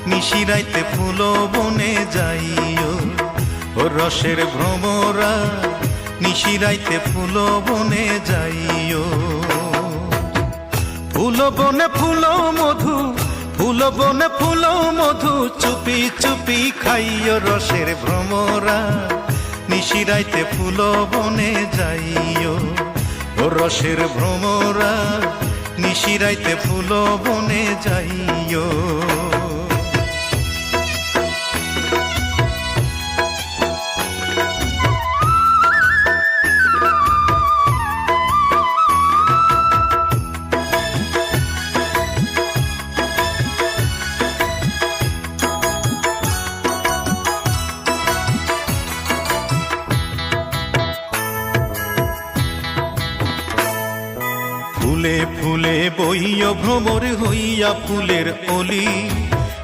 নিশিরাইতে ফুল বনে যাইও। ও রসের ভ্রমরা নিশিরাইতে ফুল বনে যাইও। ফুল বনে ফুল মধু, ফুল বনে ফুল মধু, চুপি চুপি খাইও রসের ভ্রমরা নিশিরাইতে ফুল বনে যাইও। ও রসের ভ্রমরা নিশিরাইতে ফুল বনে যাইও। ফুলে ফুলে বইয় ভ্রমর হইয়া ফুলের অলি,